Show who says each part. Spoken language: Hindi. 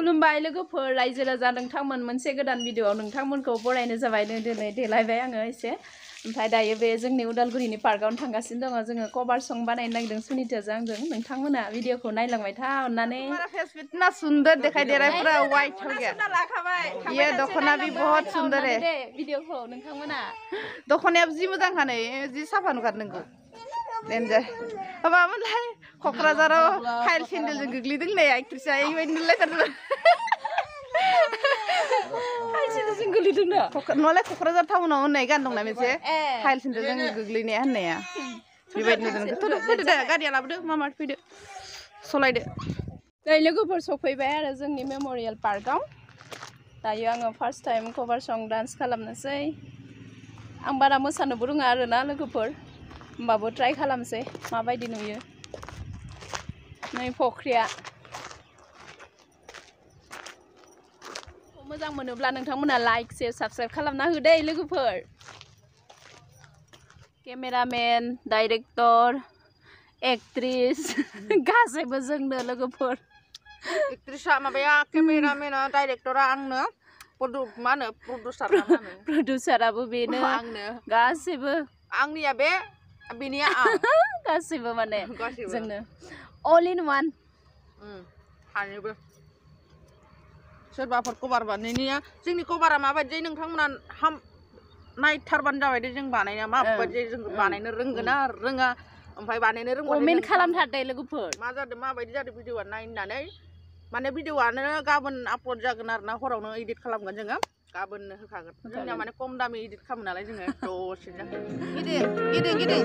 Speaker 1: खुलुमबाय लोगोफोर रायजो राजा नोंथांमोन मोनसे गोदान भिडिअआव नोंथांमोनखौ बरायनो जाबाय दिनै देलायबाय आङो एसे ओमफ्राय दायो बे जोंनि उदालगुरिनि पार्कआवनो थांगासिनो दङ जोङो कभार सं बानायनो नागिरदों सुनिताजों आंजों नोंथांमोना भिडिअखौ नायलांबाय था अन्नानै
Speaker 2: हमारा फेस पे इतना सुंदर दिखाई दे रहा है पूरा वाइट हो गया ये दखना भी बहुत सुंदर है
Speaker 1: भिडिअखौ नोंथांमोना
Speaker 2: दखनाया जि मोजां खानै जि साफा नुगार नोंगौ देनजार माबामोनलाय कक्राझाराव हाइल सेन्देलजों गोग्लैदों नै एक्ट्रिसा इबायदि नुलायथारदों
Speaker 1: हाइल सेन्देलजों गोग्लैदों ना
Speaker 2: नलाय कक्राझार टाउनाव होननाय गान दंना मोनसे हाइल सेन्देलजों गोग्लैनाया होननाया बेबायदि नुदों फैदो दे गारिया लाबोदो मामा फैदो सलायदो
Speaker 1: नै लोगोफोर सफैबाय आरो जोंनि मेम'रियेल पार्कआव दायो आङो फार्स्ट टाइम कभार सं डान्स खालामनोसै आं बारा मोसानोबो रोङा आरोना लोगोफोर होमबाबो ट्राइ खालामसै माबायदि नुयो नै फख्रिया मोजां मोनोब्ला नोंथांमोना लाइक शेयर साबस्क्राइब खालामना हो दे लोगोफोर केमेरामेन डाइरेक्टर एक्ट्रिस गासैबो जोंनो लोगोफोर
Speaker 2: एक्ट्रिसा माबाया केमेरामेना डाइरेक्टरा आंनो मा होनो
Speaker 1: प्रडिउसाराबो बेनो
Speaker 2: आंनो
Speaker 1: गासैबो
Speaker 2: आंनिया बे बेनिया आं
Speaker 1: गासैबो माने जोंनो अल इन वान
Speaker 2: हानिबो सोरबाफोर कभार बानायनाया जोंनि कभारा माबायदि नोंथांमोना नायथारबानो जाबाय दे जों बानायनाया माबायदि जों बानायनो रोंगोन ना रोङा ओमफ्राय बानायनो रोंबा
Speaker 1: कमेन्ट खालामथार दे लोगोफोर
Speaker 2: मा जादों माबायदि जादों भिडिअआ नायनानै माने भिडिअआनो गाबोन आपल'ड जागोन आरो ना हरावनो एडिट खालामगोन जोङो गाबोननो होखागोन जोंनिया माने खम दामि एडिट खालामो नालाय जोङो दसेनो गिदिं